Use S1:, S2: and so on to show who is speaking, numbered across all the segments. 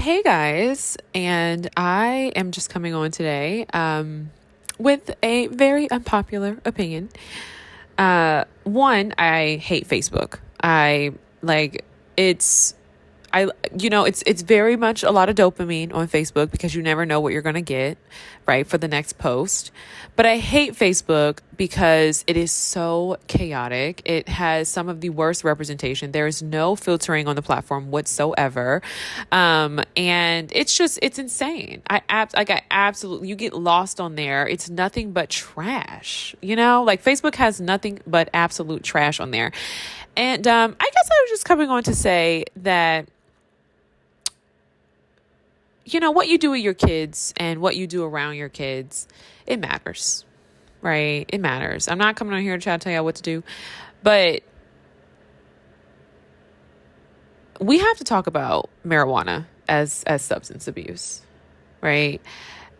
S1: Hey guys, and I am just coming on today with a very unpopular opinion. One, I hate Facebook. I like it's it's very much a lot of dopamine on Facebook because you never know what you're going to get, right, for the next post. But I hate Facebook because it is so chaotic. It has some of the worst representation. There is no filtering on the platform whatsoever. And it's insane. I absolutely, you get lost on there. It's nothing but trash, like Facebook has nothing but absolute trash on there. And I guess I was just coming on to say that what you do with your kids and what you do around your kids, it matters, right? It matters. I'm not coming on here to try to tell you what to do, but we have to talk about marijuana as substance abuse, right?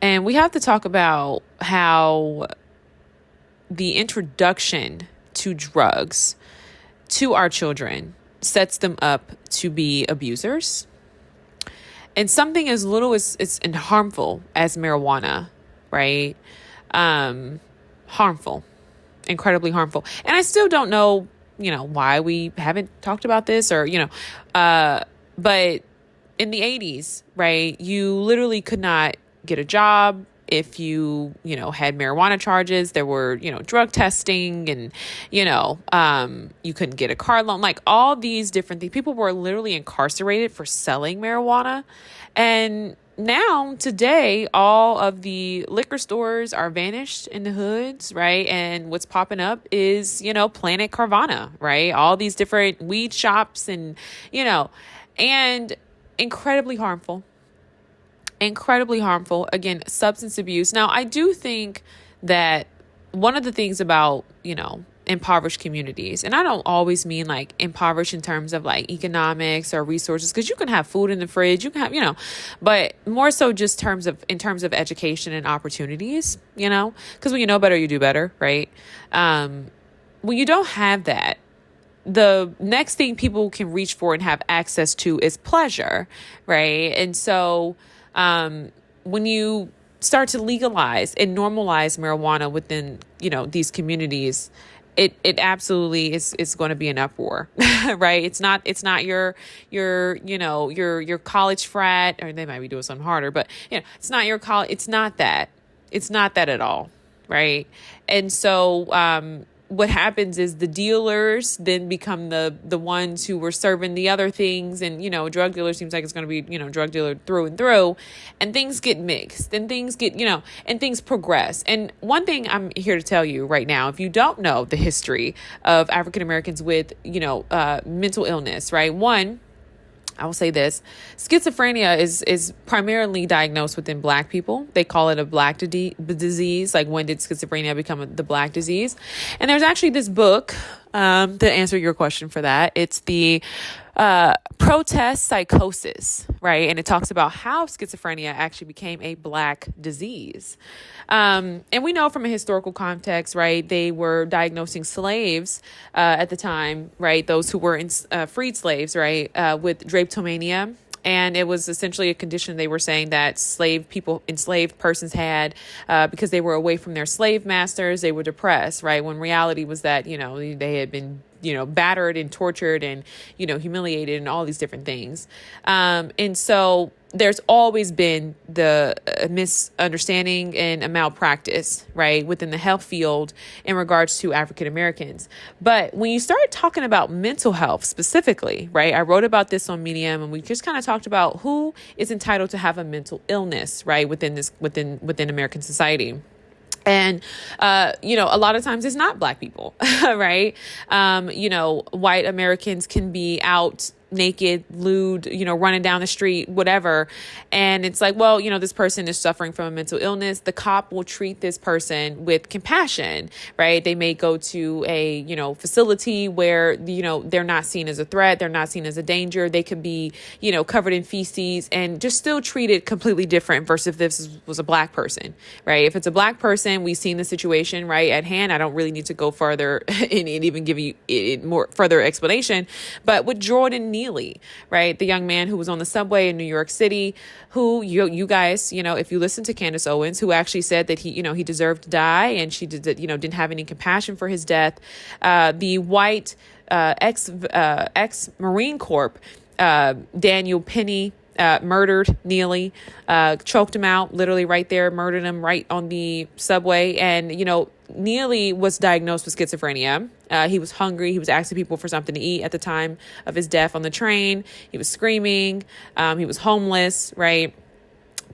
S1: And we have to talk about how the introduction to drugs to our children sets them up to be abusers. And something as little as and harmful as marijuana, right? Harmful, incredibly harmful. And I still don't know, why we haven't talked about this but in the 80s, right, you literally could not get a job if you had marijuana charges. There were, drug testing and, you couldn't get a car loan, like all these different things. People were literally incarcerated for selling marijuana. And now today, all of the liquor stores are vanished in the hoods, right? And what's popping up is, Planet Carvana, right? All these different weed shops and incredibly harmful. Again, substance abuse. Now, I do think that one of the things about, impoverished communities, and I don't always mean like impoverished in terms of like economics or resources, because you can have food in the fridge, you can have, but more so just in terms of education and opportunities, because when you know better, you do better, right? When you don't have that, the next thing people can reach for and have access to is pleasure, right? And so when you start to legalize and normalize marijuana within, these communities, it absolutely is going to be an uproar, right? It's not your college frat, or they might be doing something harder, but it's not your college. It's not that at all, right? And so, what happens is the dealers then become the ones who were serving the other things. And, drug dealer seems like it's going to be, drug dealer through and through, and things get mixed and things get, and things progress. And one thing I'm here to tell you right now, if you don't know the history of African Americans with, mental illness, right? One, I will say this: schizophrenia is primarily diagnosed within Black people. They call it a Black disease. Like, when did schizophrenia become the Black disease? And there's actually this book to answer your question for that. It's the protest psychosis, right? And it talks about how schizophrenia actually became a Black disease. And we know from a historical context, right, they were diagnosing slaves at the time, right, those who were freed slaves, right, with drapetomania. And it was essentially a condition they were saying that enslaved persons had because they were away from their slave masters. They were depressed, right? When reality was that, they had been, battered and tortured and, humiliated and all these different things. And so there's always been the misunderstanding and a malpractice, right, within the health field in regards to African Americans. But when you start talking about mental health specifically, right, I wrote about this on Medium, and we just kind of talked about who is entitled to have a mental illness, right, within American society. And, a lot of times it's not Black people, right? White Americans can be out naked, lewd, running down the street, whatever. And it's like, well, this person is suffering from a mental illness. The cop will treat this person with compassion, right? They may go to a, facility where, they're not seen as a threat. They're not seen as a danger. They could be, covered in feces and just still treated completely different versus if this was a Black person, right? If it's a Black person, we've seen the situation right at hand. I don't really need to go further and even give you more further explanation. But with Jordan Neal, Neely, right? The young man who was on the subway in New York City, who you guys, if you listen to Candace Owens, who actually said that he deserved to die, and she didn't have any compassion for his death. The white ex Marine Corps, Daniel Penny, murdered Neely, choked him out, literally right there, murdered him right on the subway. And, Neely was diagnosed with schizophrenia. He was hungry. He was asking people for something to eat at the time of his death on the train. He was screaming. He was homeless, right?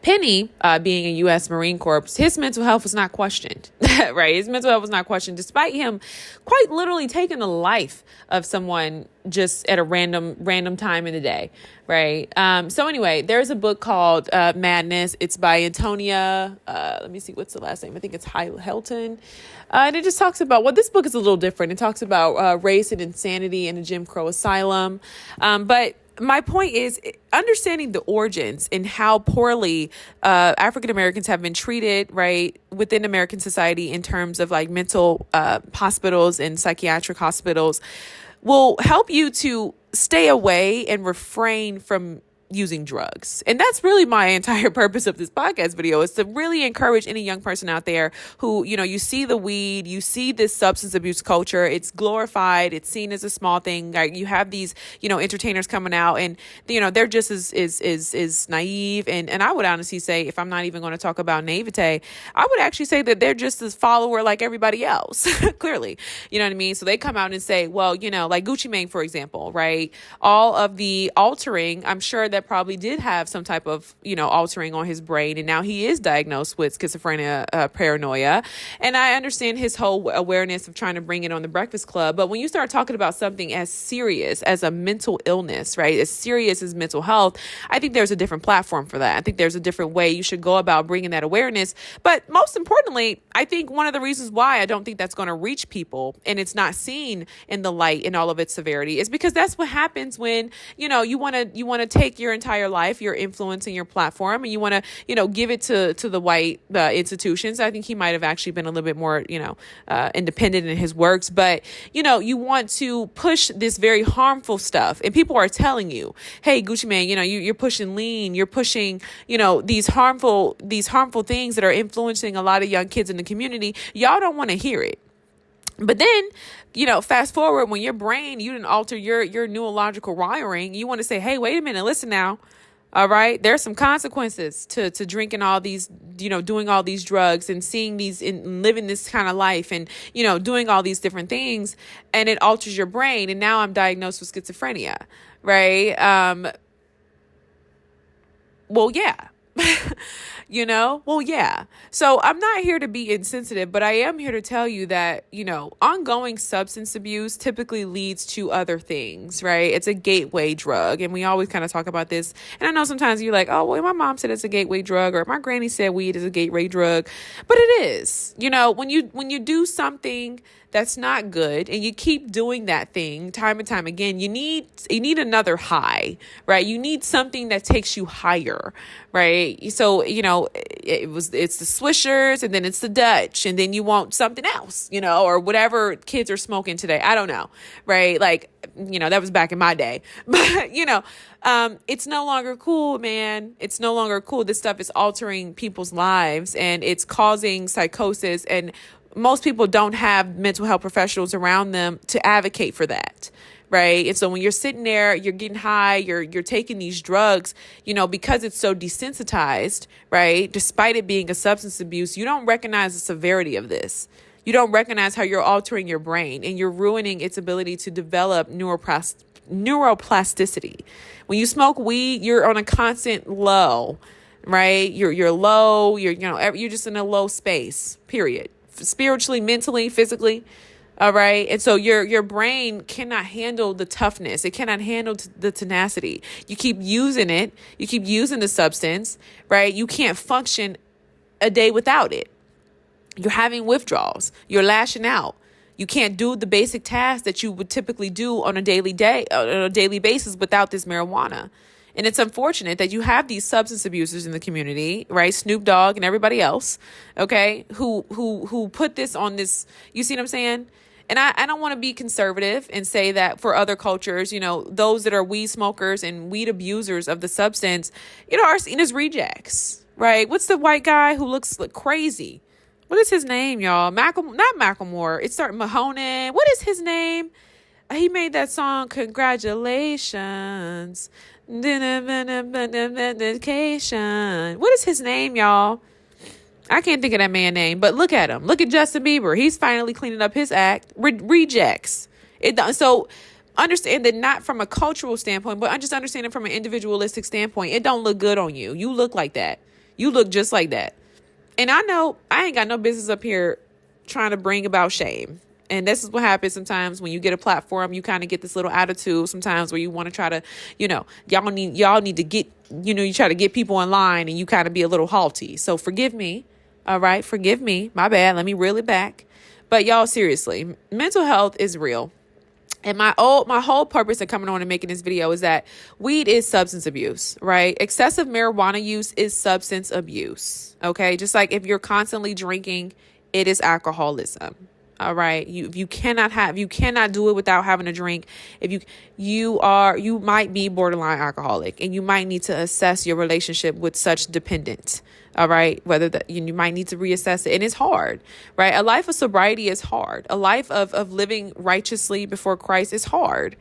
S1: Penny, being a U.S. Marine Corps, his mental health was not questioned, right? His mental health was not questioned, despite him quite literally taking the life of someone just at a random time in the day, right? So anyway, there's a book called Madness. It's by Antonia. Let me see, what's the last name? I think it's Helton. And it just talks about, this book is a little different. It talks about race and insanity in a Jim Crow asylum. But my point is understanding the origins and how poorly African Americans have been treated, right, within American society in terms of like mental hospitals and psychiatric hospitals will help you to stay away and refrain from using drugs. And that's really my entire purpose of this podcast video, is to really encourage any young person out there who, you see the weed, you see this substance abuse culture, it's glorified, it's seen as a small thing. Like you have these, entertainers coming out and, they're just as naive. And I would honestly say, if I'm not even going to talk about naivete, I would actually say that they're just as follower like everybody else, clearly. You know what I mean? So they come out and say, well, like Gucci Mane, for example, right? All of the altering, I'm sure that probably did have some type of, altering on his brain. And now he is diagnosed with schizophrenia, paranoia. And I understand his whole awareness of trying to bring it on the Breakfast Club. But when you start talking about something as serious as a mental illness, right, as serious as mental health, I think there's a different platform for that. I think there's a different way you should go about bringing that awareness. But most importantly, I think one of the reasons why I don't think that's going to reach people and it's not seen in the light in all of its severity is because that's what happens when, you want to take your entire life, your influence and your platform, and you want to, give it to the white institutions. I think he might have actually been a little bit more, independent in his works, but, you want to push this very harmful stuff, and people are telling you, hey, Gucci Mane, you're pushing lean, you're pushing, these harmful things that are influencing a lot of young kids in the community. Y'all don't want to hear it. But then, fast forward, when your brain, you didn't alter your neurological wiring, you want to say, hey, wait a minute, listen now. All right. There's some consequences to drinking all these, doing all these drugs and seeing these and living this kind of life and, doing all these different things, and it alters your brain. And now I'm diagnosed with schizophrenia. Right. Well, yeah. Well, yeah. So I'm not here to be insensitive, but I am here to tell you that, ongoing substance abuse typically leads to other things, right? It's a gateway drug. And we always kind of talk about this. And I know sometimes you're like, oh, well, my mom said it's a gateway drug, or my granny said weed is a gateway drug, but it is. When you do something that's not good and you keep doing that thing time and time again, you need another high, right? You need something that takes you higher, right? So, it's the Swishers, and then it's the Dutch, and then you want something else, or whatever kids are smoking today. I don't know, right? Like, that was back in my day, but it's no longer cool, man. It's no longer cool. This stuff is altering people's lives, and it's causing psychosis, and most people don't have mental health professionals around them to advocate for that. Right. And so when you're sitting there, you're getting high, you're taking these drugs, because it's so desensitized, right? Despite it being a substance abuse, you don't recognize the severity of this. You don't recognize how you're altering your brain and you're ruining its ability to develop neuroplasticity. When you smoke weed, you're on a constant low, right? You're low, you're just in a low space, period. Spiritually, mentally, physically. All right. And so your brain cannot handle the toughness. It cannot handle the tenacity. You keep using it. You keep using the substance, right? You can't function a day without it. You're having withdrawals. You're lashing out. You can't do the basic tasks that you would typically do on a daily basis without this marijuana. And it's unfortunate that you have these substance abusers in the community, right? Snoop Dogg and everybody else, okay, who put this on this, you see what I'm saying? And I don't want to be conservative and say that for other cultures, those that are weed smokers and weed abusers of the substance, are seen as rejects, right? What's the white guy who looks like crazy? What is his name, y'all? Not Macklemore. It started Mahoney. What is his name? He made that song, Congratulations. Dedication. What is his name, y'all? I can't think of that man's name, but look at him. Look at Justin Bieber. He's finally cleaning up his act. Rejects. So understand that not from a cultural standpoint, but just understand it from an individualistic standpoint. It don't look good on you. You look like that. You look just like that. And I know I ain't got no business up here trying to bring about shame. And this is what happens sometimes when you get a platform. You kind of get this little attitude sometimes where you want to try to, y'all need to get, you try to get people in line and you kind of be a little haughty. So forgive me. All right. Forgive me. My bad. Let me reel it back. But y'all, seriously, mental health is real. And my whole purpose of coming on and making this video is that weed is substance abuse, right? Excessive marijuana use is substance abuse. Okay. Just like if you're constantly drinking, it is alcoholism. All right. You cannot do it without having a drink. If you might be borderline alcoholic and you might need to assess your relationship with such dependence. All right. You might need to reassess it. And it's hard, right? A life of sobriety is hard. A life of living righteously before Christ is hard.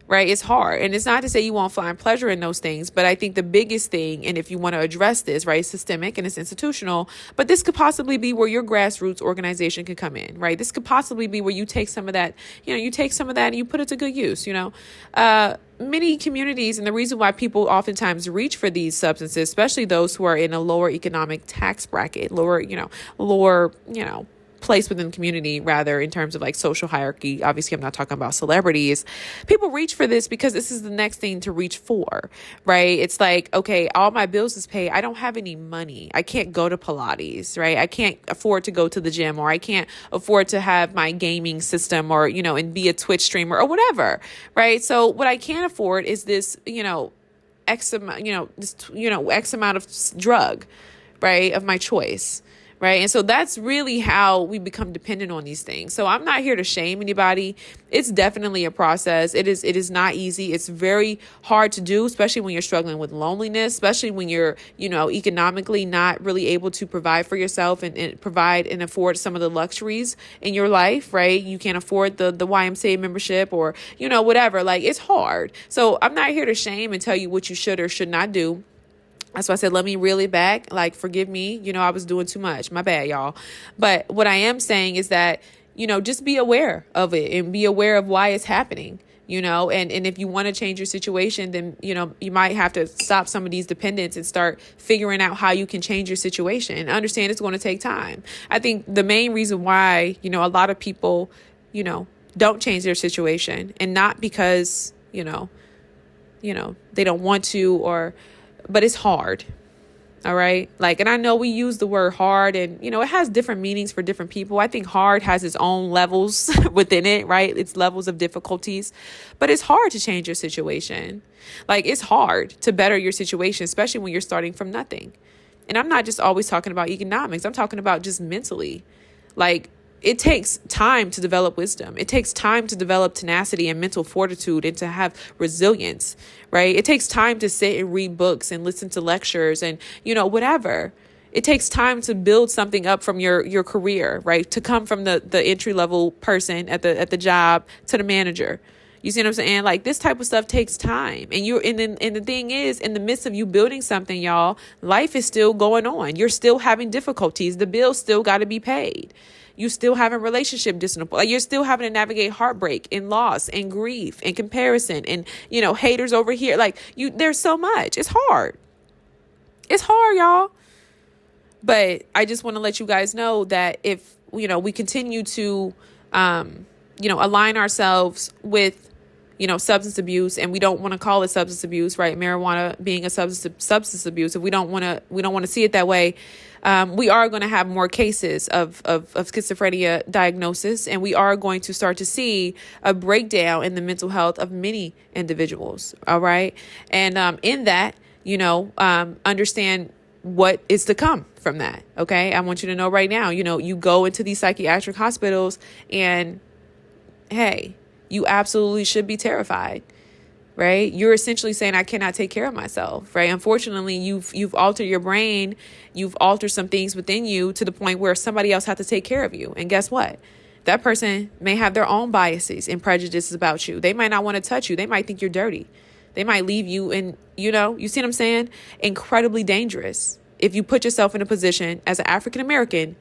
S1: Right? It's hard. And it's not to say you won't find pleasure in those things, but I think the biggest thing, and if you want to address this, right, it's systemic and it's institutional, but this could possibly be where your grassroots organization could come in, right? This could possibly be where you take some of that, and you put it to good use, many communities, and the reason why people oftentimes reach for these substances, especially those who are in a lower economic tax bracket, lower, place within the community, rather, in terms of like social hierarchy. Obviously, I'm not talking about celebrities. People reach for this because this is the next thing to reach for, right? It's like, okay, all my bills is paid. I don't have any money. I can't go to Pilates, right? I can't afford to go to the gym, or I can't afford to have my gaming system, or, and be a Twitch streamer or whatever, right? So what I can't afford is this, X amount, X amount of drug, right, of my choice. Right. And so that's really how we become dependent on these things. So I'm not here to shame anybody. It's definitely a process. It is not easy. It's very hard to do, especially when you're struggling with loneliness, especially when you're, economically not really able to provide for yourself and provide and afford some of the luxuries in your life. Right. You can't afford the YMCA membership or, whatever. Like, it's hard. So I'm not here to shame and tell you what you should or should not do. That's why I said, let me reel it back. Like, forgive me. I was doing too much. My bad, y'all. But what I am saying is that, just be aware of it and be aware of why it's happening, and if you want to change your situation, then, you might have to stop some of these dependents and start figuring out how you can change your situation, and understand it's going to take time. I think the main reason why, a lot of people, don't change their situation, and not because, they don't want to, but it's hard. All right. Like, and I know we use the word hard and, it has different meanings for different people. I think hard has its own levels within it, right? It's levels of difficulties, but it's hard to change your situation. Like, it's hard to better your situation, especially when you're starting from nothing. And I'm not just always talking about economics. I'm talking about just mentally. Like, it takes time to develop wisdom. It takes time to develop tenacity and mental fortitude and to have resilience, right? It takes time to sit and read books and listen to lectures and, whatever. It takes time to build something up from your career, right? To come from the entry level person at the job to the manager. You see what I'm saying? Like, this type of stuff takes time. And the thing is, in the midst of you building something, y'all, life is still going on. You're still having difficulties. The bills still got to be paid. You still having relationship discipline. Like, you're still having to navigate heartbreak and loss and grief and comparison and, haters over here. Like, there's so much. It's hard. It's hard, y'all. But I just want to let you guys know that if, we continue to, align ourselves with, substance abuse, and we don't want to call it substance abuse, right? Marijuana being a substance abuse. If we don't want to see it that way, we are going to have more cases of schizophrenia diagnosis, and we are going to start to see a breakdown in the mental health of many individuals. All right. And in that, understand what is to come from that. Okay. I want you to know right now, you go into these psychiatric hospitals and hey, you absolutely should be terrified, right? You're essentially saying, I cannot take care of myself, right? Unfortunately, you've altered your brain. You've altered some things within you to the point where somebody else has to take care of you. And guess what? That person may have their own biases and prejudices about you. They might not want to touch you. They might think you're dirty. They might leave you in, you see what I'm saying? Incredibly dangerous. If you put yourself in a position as an African American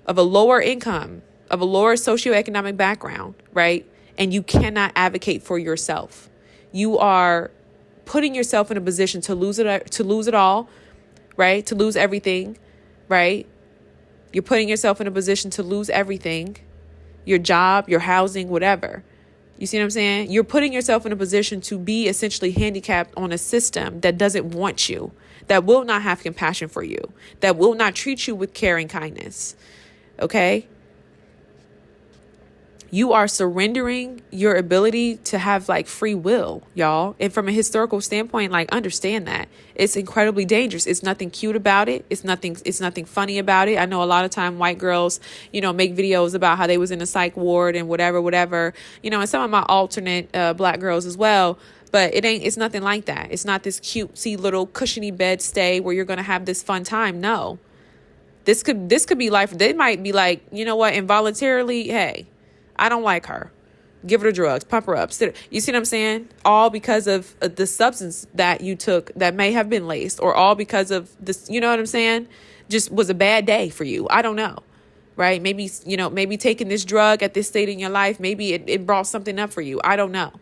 S1: of a lower income, of a lower socioeconomic background, right? And you cannot advocate for yourself. You are putting yourself in a position to lose it all, right? To lose everything, right? You're putting yourself in a position to lose everything, your job, your housing, whatever. You see what I'm saying? You're putting yourself in a position to be essentially handicapped on a system that doesn't want you, that will not have compassion for you, that will not treat you with care and kindness. Okay? You are surrendering your ability to have like free will, y'all. And from a historical standpoint, like understand that it's incredibly dangerous. It's nothing cute about it. It's nothing funny about it. I know a lot of time white girls, make videos about how they was in a psych ward and whatever, and some of my alternate black girls as well. But it's nothing like that. It's not this cutesy little cushiony bed stay where you're going to have this fun time. No, this could be life. They might be like, you know what? Involuntarily, hey, I don't like her. Give her the drugs, pump her up. You see what I'm saying? All because of the substance that you took that may have been laced, or all because of this, you know what I'm saying? Just was a bad day for you. I don't know. Right? Maybe taking this drug at this state in your life, maybe it brought something up for you. I don't know.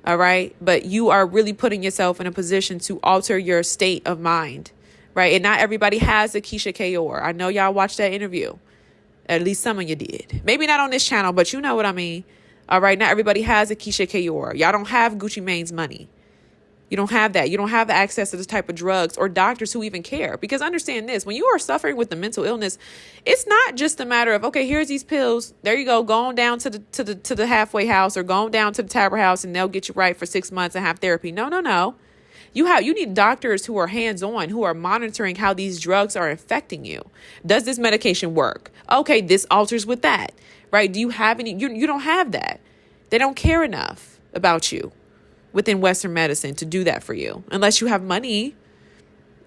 S1: All right. But you are really putting yourself in a position to alter your state of mind. Right. And not everybody has a Keisha Kayor. I know y'all watched that interview. At least some of you did. Maybe not on this channel, but you know what I mean. All right. Not everybody has a Keisha Kayor. Y'all don't have Gucci Mane's money. You don't have that. You don't have the access to this type of drugs or doctors who even care. Because understand this, when you are suffering with the mental illness, it's not just a matter of, okay, here's these pills. There you go. Go on down to the halfway house, or go on down to the Tabor house, and they'll get you right for 6 months and have therapy. No. You need doctors who are hands-on, who are monitoring how these drugs are affecting you. Does this medication work? Okay, this alters with that, right? Do you have any? You don't have that. They don't care enough about you within Western medicine to do that for you, unless you have money,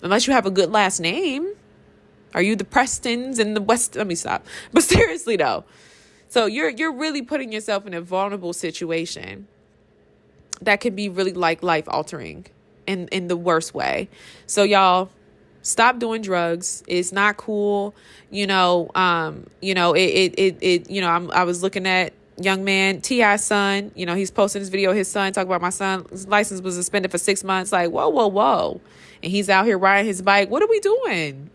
S1: unless you have a good last name. Are you the Prestons and the West? Let me stop. But seriously though, so you're really putting yourself in a vulnerable situation that can be really like life altering in the worst way. So y'all, stop doing drugs. It's not cool. I was looking at young man, T.I.'s son, he's posting this video of his son talking about my son's license was suspended for 6 months. Like, whoa. And he's out here riding his bike. What are we doing?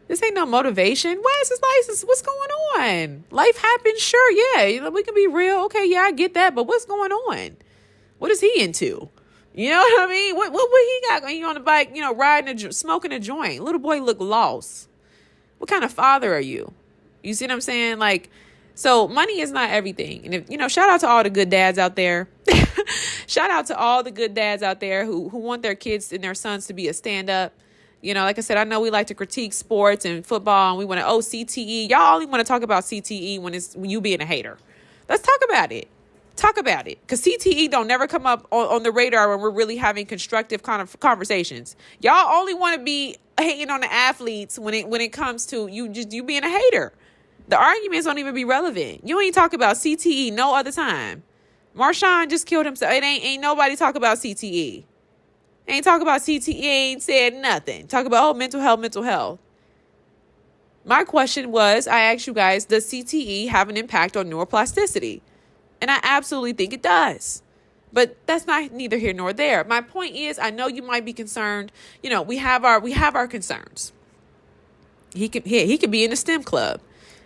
S1: This ain't no motivation. Why is his license? What's going on? Life happens. Sure. Yeah. We can be real. Okay. Yeah, I get that. But what's going on? What is he into? You know what I mean? What he got when you on the bike, riding, smoking a joint? Little boy look lost. What kind of father are you? You see what I'm saying? Like, so money is not everything. And if, shout out to all the good dads out there. Shout out to all the good dads out there who want their kids and their sons to be a stand-up. Like I said, I know we like to critique sports and football, and we want to, CTE. Y'all only want to talk about CTE when you being a hater. Let's talk about it. Because CTE don't never come up on the radar when we're really having constructive kind of conversations. Y'all only want to be hating on the athletes when it comes to you being a hater. The arguments don't even be relevant. You ain't talk about CTE no other time. Marshawn just killed himself. It ain't nobody talk about CTE. Ain't talk about CTE, ain't said nothing. Talk about, mental health. My question was, I asked you guys, does CTE have an impact on neuroplasticity? And I absolutely think it does. But that's neither here nor there. My point is, I know you might be concerned. We have our concerns. He could be in the STEM club.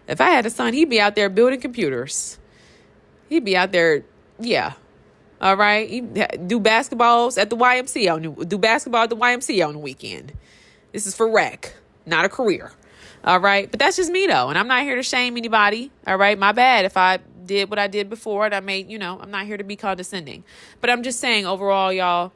S1: If I had a son, he'd be out there building computers. He'd be out there, yeah. All right. He'd do basketballs at the YMCA. Do basketball at the YMCA on the weekend. This is for rec, not a career. All right. But that's just me though. And I'm not here to shame anybody. All right. My bad if I did what I did before and I made, I'm not here to be condescending. But I'm just saying overall, y'all,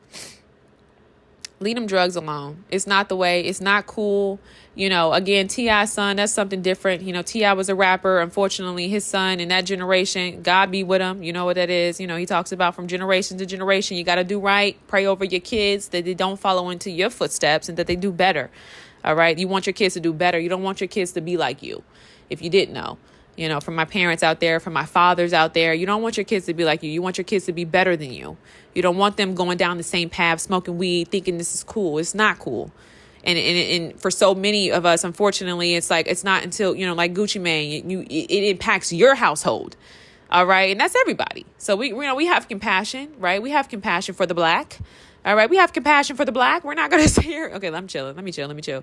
S1: Leave them drugs alone. It's not the way. It's not cool. Again, T.I.'s son, that's something different. T.I. was a rapper. Unfortunately, his son in that generation, God be with him. You know what that is. He talks about from generation to generation, you got to do right. Pray over your kids that they don't follow into your footsteps and that they do better. All right. You want your kids to do better. You don't want your kids to be like you. If you didn't know. From my parents out there, from my fathers out there, you don't want your kids to be like you. You want your kids to be better than you. You don't want them going down the same path, smoking weed, thinking this is cool. It's not cool. And for so many of us, unfortunately, it's like, it's not until, like Gucci Mane, it impacts your household. All right. And that's everybody. So we have compassion, right? We have compassion for the Black. All right. We have compassion for the Black. We're not going to sit here. Okay, I'm chilling. Let me chill.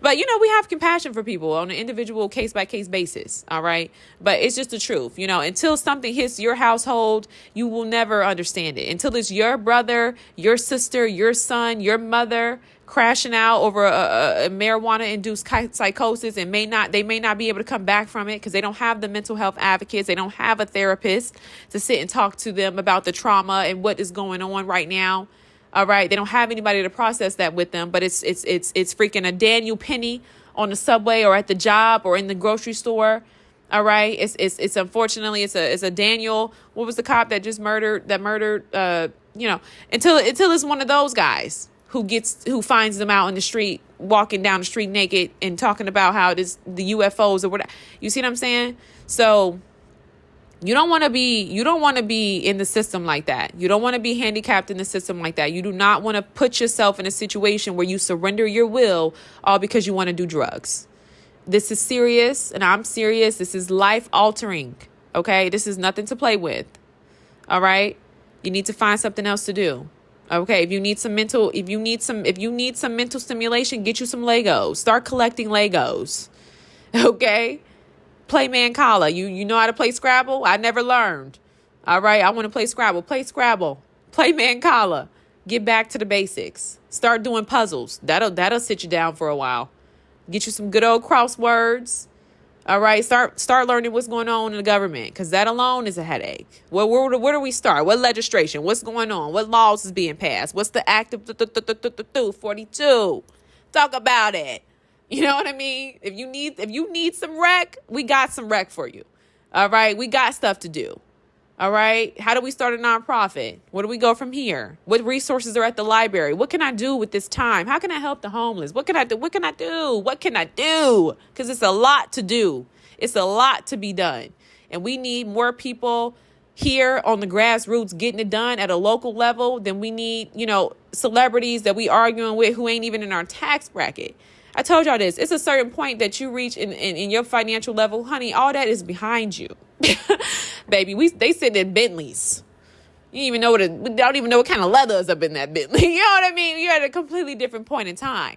S1: But, we have compassion for people on an individual case by case basis. All right. But it's just the truth. Until something hits your household, you will never understand it. Until it's your brother, your sister, your son, your mother crashing out over a marijuana-induced psychosis and they may not be able to come back from it because they don't have the mental health advocates. They don't have a therapist to sit and talk to them about the trauma and what is going on right now. All right. They don't have anybody to process that with them, but it's freaking a Daniel Penny on the subway or at the job or in the grocery store. All right. It's unfortunately it's a Daniel. What was the cop that just murdered, until it's one of those guys who finds them out in the street, walking down the street naked and talking about how it is the UFOs or whatever. You see what I'm saying? So you don't want to be in the system like that. You don't want to be handicapped in the system like that. You do not want to put yourself in a situation where you surrender your will all because you want to do drugs. This is serious, and I'm serious. This is life altering. Okay? This is nothing to play with. All right? You need to find something else to do. Okay, if you need some mental stimulation, get you some Legos. Start collecting Legos. Okay? Play Mancala. You know how to play Scrabble? I never learned. All right, I want to play Scrabble. Play Scrabble. Play Mancala. Get back to the basics. Start doing puzzles. That'll sit you down for a while. Get you some good old crosswords. All right, start learning what's going on in the government, because that alone is a headache. Where do we start? What legislation? What's going on? What laws is being passed? What's the Act of 42? Talk about it. You know what I mean? If you need some rec, we got some rec for you. All right, we got stuff to do. All right, how do we start a nonprofit? Where do we go from here? What resources are at the library? What can I do with this time? How can I help the homeless? What can I do? What can I do? Because it's a lot to do. It's a lot to be done. And we need more people here on the grassroots getting it done at a local level than we need, celebrities that we arguing with who ain't even in our tax bracket. I told y'all this. It's a certain point that you reach in your financial level, honey, all that is behind you. Baby, they sit in Bentleys. You don't even know what kind of leather is up in that Bentley. You know what I mean? You're at a completely different point in time.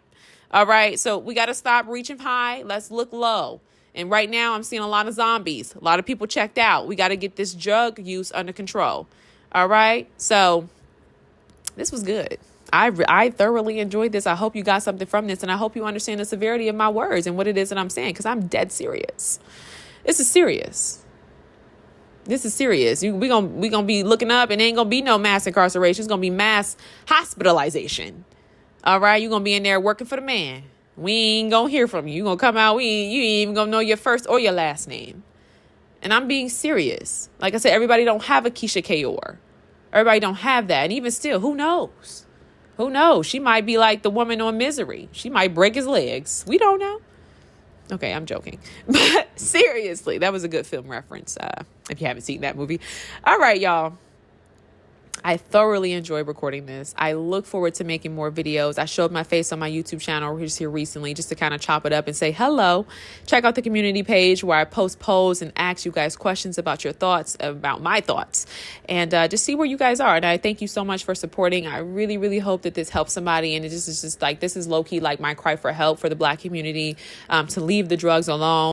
S1: All right. So we got to stop reaching high. Let's look low. And right now I'm seeing a lot of zombies. A lot of people checked out. We got to get this drug use under control. All right. So this was good. I thoroughly enjoyed this. I hope you got something from this, and I hope you understand the severity of my words and what it is that I'm saying, because I'm dead serious. This is serious. This is serious. We gonna be looking up, and ain't gonna be no mass incarceration. It's gonna be mass hospitalization. All right, you're gonna be in there working for the man. We ain't gonna hear from you. You gonna come out. You ain't even gonna know your first or your last name. And I'm being serious. Like I said, everybody don't have a Keisha Kayor. Everybody don't have that, and even still, who knows? Who knows? She might be like the woman on Misery. She might break his legs. We don't know. Okay, I'm joking. But seriously, that was a good film reference if you haven't seen that movie. All right, y'all. I thoroughly enjoyed recording this. I look forward to making more videos. I showed my face on my YouTube channel just here recently just to kind of chop it up and say hello. Check out the community page where I post polls and ask you guys questions about your thoughts, about my thoughts, and just see where you guys are. And I thank you so much for supporting. I really, really hope that this helps somebody. And it just is just like, this is low key like my cry for help for the Black community, to leave the drugs alone.